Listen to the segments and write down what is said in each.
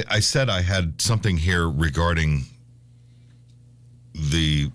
I said I had something here regarding the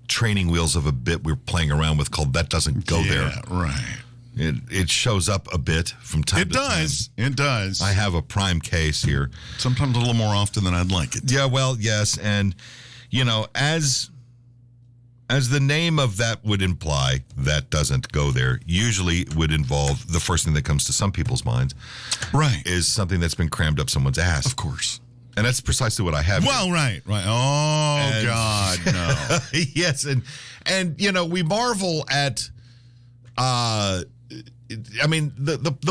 training wheels of a bit we're playing around with called That Doesn't Go There. Yeah, right. It shows up a bit from time to time. It does. I have a prime case here. Sometimes a little more often than I'd like it. Yeah, well, yes. And, as the name of that would imply, That Doesn't Go There, usually would involve the first thing that comes to some people's minds. Right. Is something that's been crammed up someone's ass. Of course. And that's precisely what I have. Well, right. Oh, God, no. Yes. And, we marvel at, the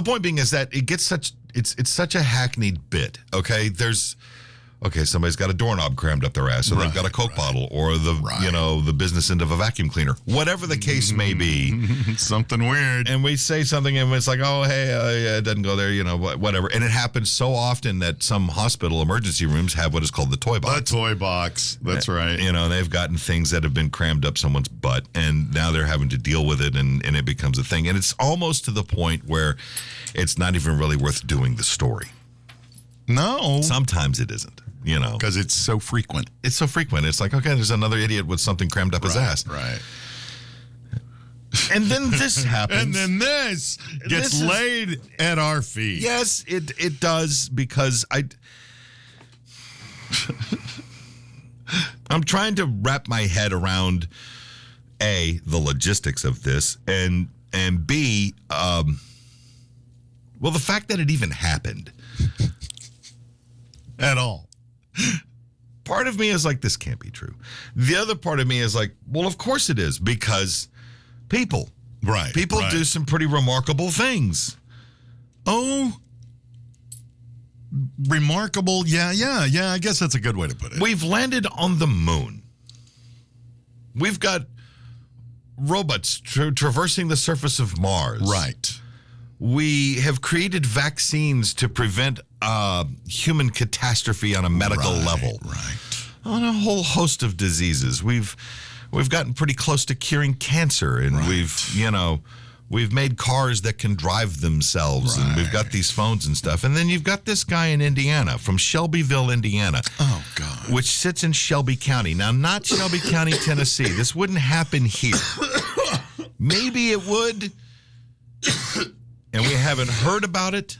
point being is that it gets it's such a hackneyed bit. Okay. Somebody's got a doorknob crammed up their ass, or they've got a Coke bottle, or the business end of a vacuum cleaner, whatever the case may be. Something weird. And we say something, and it's like, oh, hey, it doesn't go there, whatever. And it happens so often that some hospital emergency rooms have what is called the toy box. The toy box. That's right. They've gotten things that have been crammed up someone's butt, and now they're having to deal with it, and it becomes a thing. And it's almost to the point where it's not even really worth doing the story. No. Sometimes it isn't. Because it's so frequent. It's so frequent. It's like, okay, there's another idiot with something crammed up his ass. Right. And then this happens. And then this gets laid at our feet. Yes, it does, because I'm trying to wrap my head around, A, the logistics of this, and B, the fact that it even happened. At all. Part of me is like, this can't be true. The other part of me is like, well, of course it is, because people do some pretty remarkable things. Oh, remarkable. Yeah. I guess that's a good way to put it. We've landed on the moon. We've got robots traversing the surface of Mars. Right. We have created vaccines to prevent human catastrophe on a medical level. Right. On a whole host of diseases. We've gotten pretty close to curing cancer, and we've made cars that can drive themselves, and we've got these phones and stuff. And then you've got this guy in Indiana, from Shelbyville, Indiana. Oh, God. Which sits in Shelby County. Now, not Shelby County, Tennessee. This wouldn't happen here. Maybe it would. And we haven't heard about it.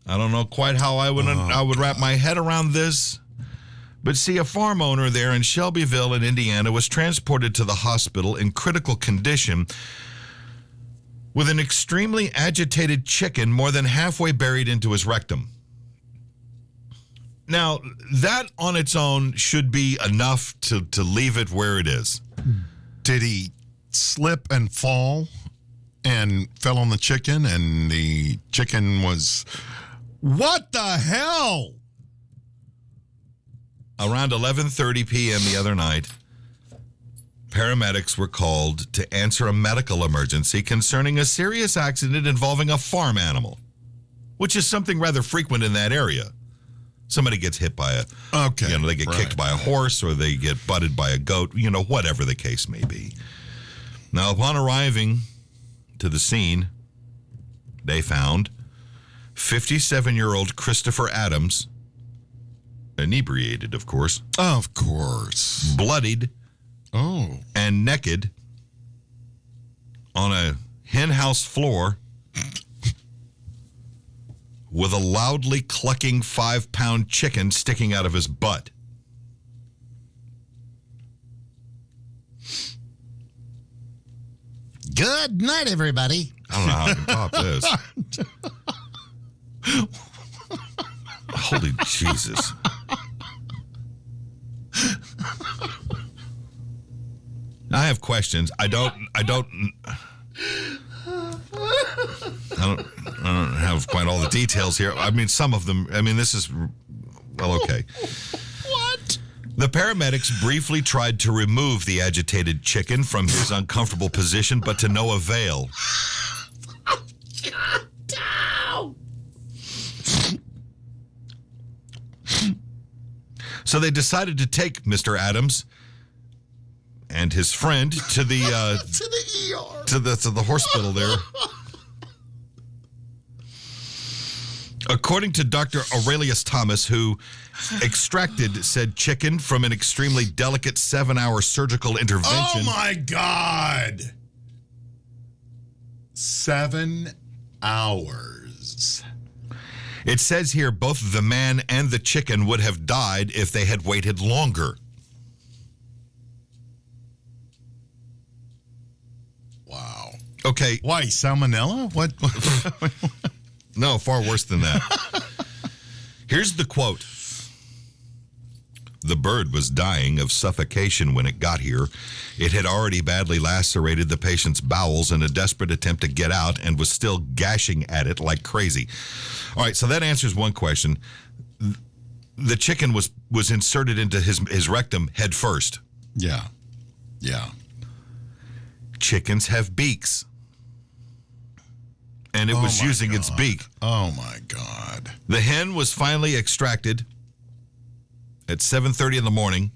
I don't know quite how I would wrap my head around this. But see, a farm owner there in Shelbyville in Indiana was transported to the hospital in critical condition with an extremely agitated chicken more than halfway buried into his rectum. Now, that on its own should be enough to leave it where it is. Did he slip and fall and fell on the chicken, and the chicken was... What the hell? Around 11:30 p.m. the other night, paramedics were called to answer a medical emergency concerning a serious accident involving a farm animal, which is something rather frequent in that area. Somebody gets hit by they get kicked by a horse, or they get butted by a goat, whatever the case may be. Now, upon arriving to the scene, they found 57-year-old Christopher Adams, inebriated, of course. Of course. Bloodied. Oh. And naked on a hen house floor with a loudly clucking 5-pound chicken sticking out of his butt. Good night, everybody. I don't know how I can top this. Holy Jesus. I have questions. I don't have quite all the details here. I mean, some of them, this is, well, okay. What? The paramedics briefly tried to remove the agitated chicken from his uncomfortable position, but to no avail. So they decided to take Mr. Adams and his friend to the to the ER, to the hospital there. According to Dr. Aurelius Thomas, who extracted said chicken from an extremely delicate 7-hour surgical intervention. Oh, my God. 7 hours. It says here both the man and the chicken would have died if they had waited longer. Wow. Okay. Why, salmonella? What? No, far worse than that. Here's the quote. The bird was dying of suffocation when it got here. It had already badly lacerated the patient's bowels in a desperate attempt to get out and was still gashing at it like crazy. All right, so that answers one question. The chicken was inserted into his rectum head first. Yeah. Chickens have beaks. And it was using its beak. Oh, my God. The hen was finally extracted at 7:30 in the morning,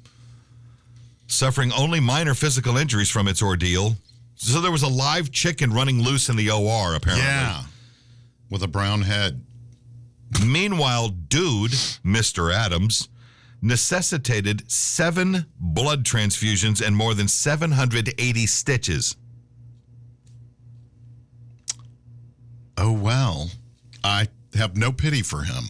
suffering only minor physical injuries from its ordeal. So there was a live chicken running loose in the OR, apparently. Yeah. With a brown head. Meanwhile, dude, Mr. Adams, necessitated 7 blood transfusions and more than 780 stitches. Oh, well, I have no pity for him.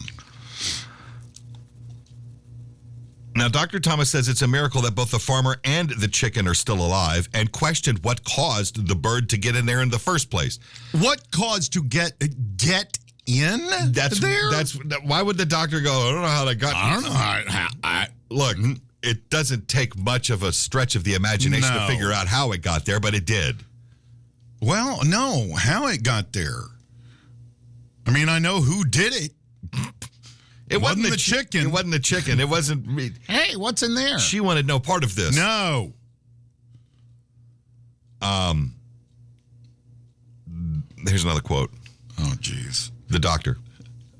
Now, Dr. Thomas says it's a miracle that both the farmer and the chicken are still alive and questioned what caused the bird to get in there in the first place. What caused to get in there? Why would the doctor go, I don't know how that got. I don't know. Look, it doesn't take much of a stretch of the imagination to No. figure out how it got there, but it did. Well, no, how it got there. I mean, I know who did it. It wasn't the chicken. It wasn't the chicken. It wasn't me. Hey, what's in there? She wanted no part of this. No. Here's another quote. Oh, jeez. The doctor.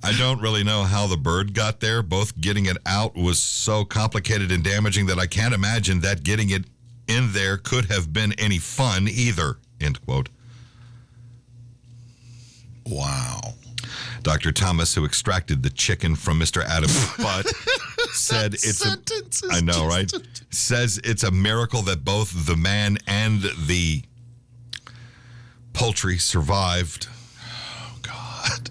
I don't really know how the bird got there. Both getting it out was so complicated and damaging that I can't imagine that getting it in there could have been any fun either. End quote. Wow. Dr. Thomas, who extracted the chicken from Mr. Adams' butt, said I know, right? Says it's a miracle that both the man and the poultry survived. Oh, God.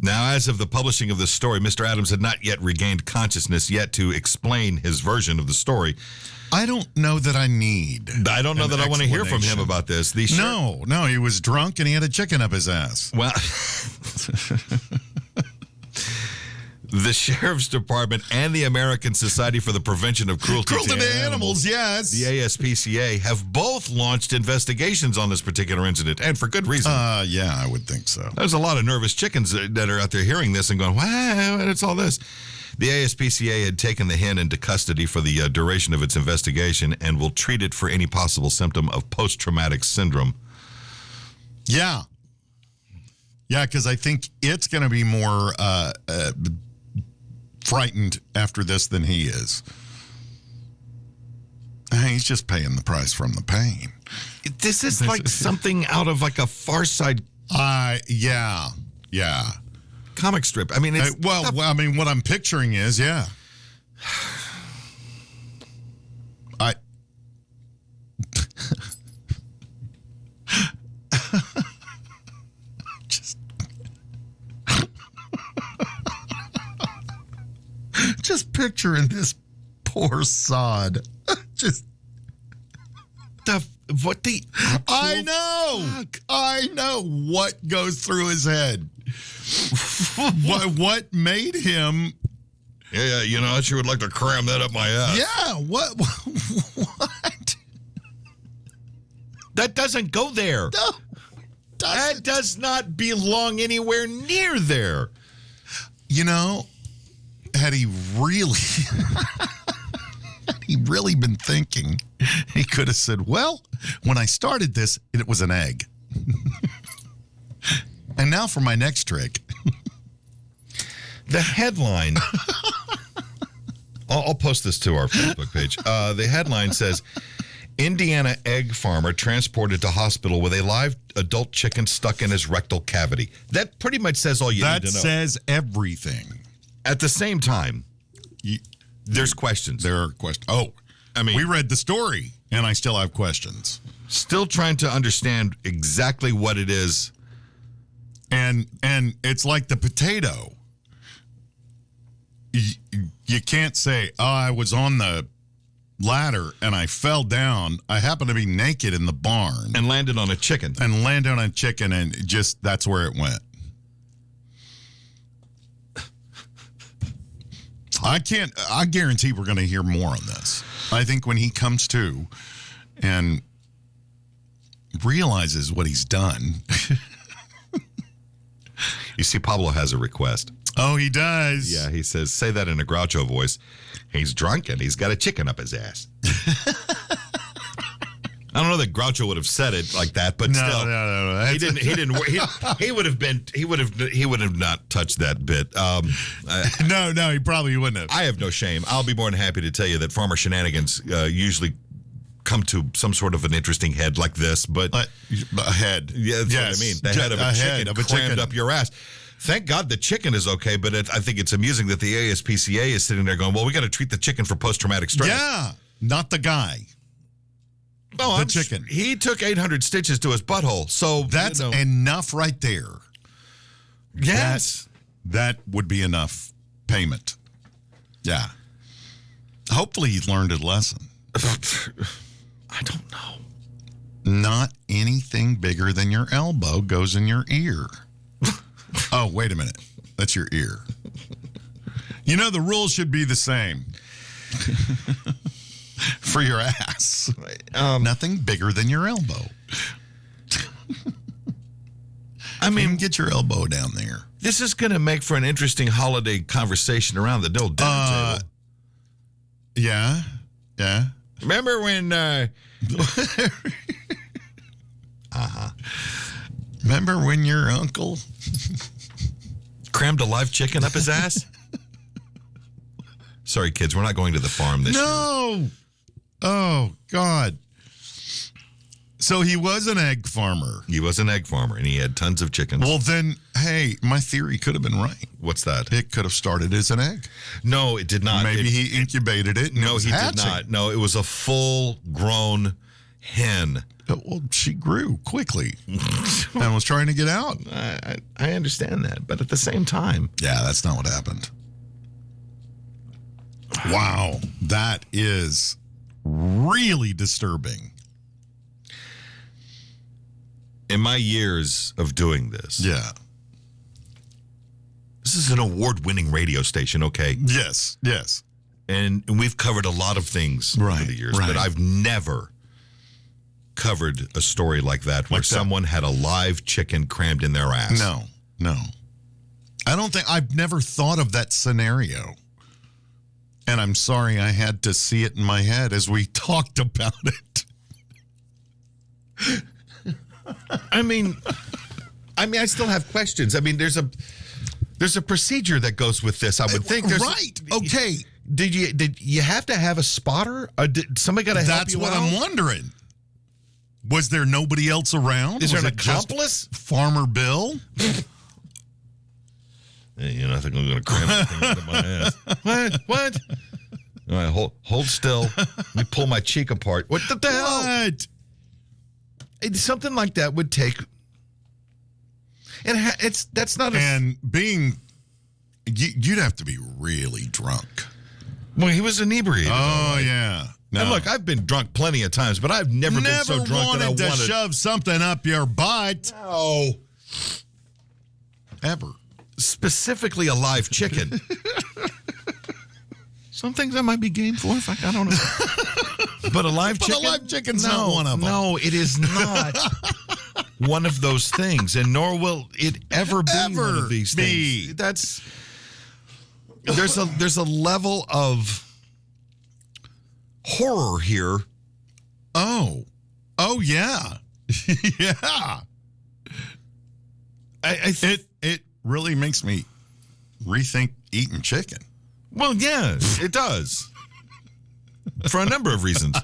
Now, as of the publishing of this story, Mr. Adams had not yet regained consciousness yet to explain his version of the story. I don't know that I need. I don't know that I want to hear from him about this. No, he was drunk and he had a chicken up his ass. Well, the Sheriff's Department and the American Society for the Prevention of Cruelty to Animals, yes. the ASPCA, have both launched investigations on this particular incident, and for good reason. Yeah, I would think so. There's a lot of nervous chickens that are out there hearing this and going, wow, it's all this. The ASPCA had taken the hen into custody for the duration of its investigation and will treat it for any possible symptom of post-traumatic syndrome. Yeah. Yeah, because I think it's going to be more frightened after this than he is. He's just paying the price from the pain. This is like something out of like a Far Side Yeah. comic strip. I mean, it's I mean, what I'm picturing is, yeah. Just picturing this poor sod. I know what goes through his head. What made him? Yeah, I sure would like to cram that up my ass. Yeah, what? That doesn't go there. No, That does not belong anywhere near there. Had he really been thinking, he could have said, well, when I started this, it was an egg. And now for my next trick. The headline, I'll post this to our Facebook page. The headline says, Indiana egg farmer transported to hospital with a live adult chicken stuck in his rectal cavity. That pretty much says all you need to know. That says everything. At the same time, there's questions. There are questions. Oh, I mean, we read the story, and I still have questions. Still trying to understand exactly what it is. And it's like the potato. You can't say, oh, I was on the ladder and I fell down. I happened to be naked in the barn. And landed on a chicken. And landed on a chicken, and just that's where it went. I guarantee we're going to hear more on this. I think when he comes to and realizes what he's done. You see, Pablo has a request. Oh, he does? Yeah, he says, say that in a Groucho voice. He's drunk and he's got a chicken up his ass. I don't know that Groucho would have said it like that, but still, no. He didn't. He would have not touched that bit. No, he probably wouldn't have. I have no shame. I'll be more than happy to tell you that Farmer Shenanigans usually come to some sort of an interesting head like this, but a head. Yeah, that's what I mean. The head of a chicken crammed up your ass. Thank God the chicken is okay, but I think it's amusing that the ASPCA is sitting there going, well, we got to treat the chicken for post-traumatic stress. Yeah, not the guy. Oh, the chicken. He took 800 stitches to his butthole, so that's enough right there. Yes. That would be enough payment. Yeah. Hopefully he learned a lesson. I don't know. Not anything bigger than your elbow goes in your ear. Oh, wait a minute. That's your ear. You know, the rules should be the same. For your ass. Nothing bigger than your elbow. I mean, get your elbow down there. This is going to make for an interesting holiday conversation around the old dinner table. Yeah. Remember when... Remember when your uncle... crammed a live chicken up his ass? Sorry, kids, we're not going to the farm this year. No! Oh, God. So he was an egg farmer. He was an egg farmer, and he had tons of chickens. Well, then, hey, my theory could have been right. What's that? It could have started as an egg. No, it did not. Maybe he incubated it. And no, he did not. No, it was a full-grown hen. Well, she grew quickly and was trying to get out. I understand that, but at the same time... Yeah, that's not what happened. Wow, that is really disturbing. In my years of doing this... Yeah. This is an award-winning radio station, okay? Yes. And we've covered a lot of things over the years, but I've never covered a story like that where someone had a live chicken crammed in their ass. No. I've never thought of that scenario. And I'm sorry I had to see it in my head as we talked about it. I mean, I still have questions. I mean, there's a procedure that goes with this. I would think. Right. Okay. Did you have to have a spotter? Or did somebody got to help you out? That's what I'm wondering. Was there nobody else around? Is there an accomplice? Farmer Bill? Hey, I think I'm going to cram that thing into my ass. What? All right, hold still. Let me pull my cheek apart. What the hell? What? Something like that would take... And that's not a... And being... You'd have to be really drunk. Well, he was inebriated. Oh, yeah. No. And look, I've been drunk plenty of times, but I've never been so drunk that I wanted to shove something up your butt. No. Ever. Specifically a live chicken. Some things I might be game for. In fact, I don't know. But a live chicken? But a live chicken's not one of them. No, it is not one of those things, and nor will it ever be one of these things. There's a level of horror here. Oh, yeah. Yeah. It really makes me rethink eating chicken. Well, yeah, it does. For a number of reasons.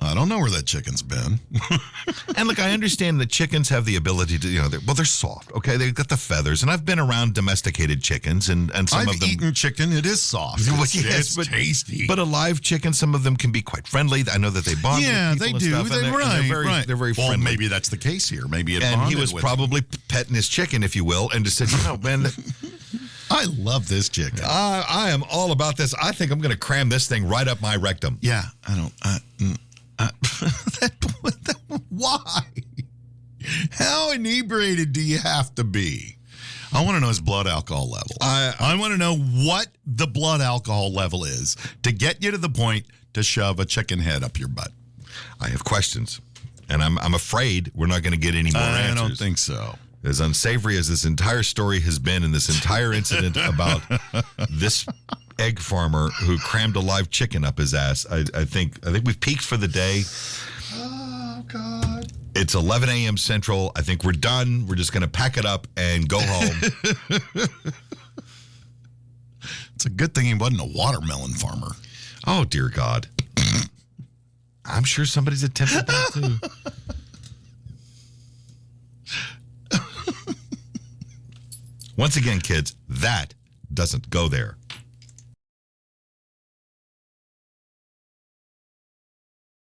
I don't know where that chicken's been. And look, I understand that chickens have the ability to, they're soft, okay? They've got the feathers. And I've been around domesticated chickens, and some I've of them. eaten chicken. It is soft. Well, It's tasty. But a live chicken, some of them can be quite friendly. I know that they bond with people they and do. stuff, and they're very well, friendly. maybe that's the case here. Maybe it And he bonded was with probably petting his chicken, if you will, and just said, man, I love this chicken. I am all about this. I think I'm going to cram this thing right up my rectum. Yeah, I don't. Why? How inebriated do you have to be? I want to know his blood alcohol level. I want to know what the blood alcohol level is to get you to the point to shove a chicken head up your butt. I have questions, and I'm afraid we're not going to get any more answers. I don't think so. As unsavory as this entire story has been, and this entire incident about this egg farmer who crammed a live chicken up his ass, I think we've peaked for the day. Oh, God. It's 11 a.m. Central. I think we're done. We're just going to pack it up and go home. It's a good thing he wasn't a watermelon farmer. Oh, dear God. I'm sure somebody's attempted that, too. Once again, kids, that doesn't go there.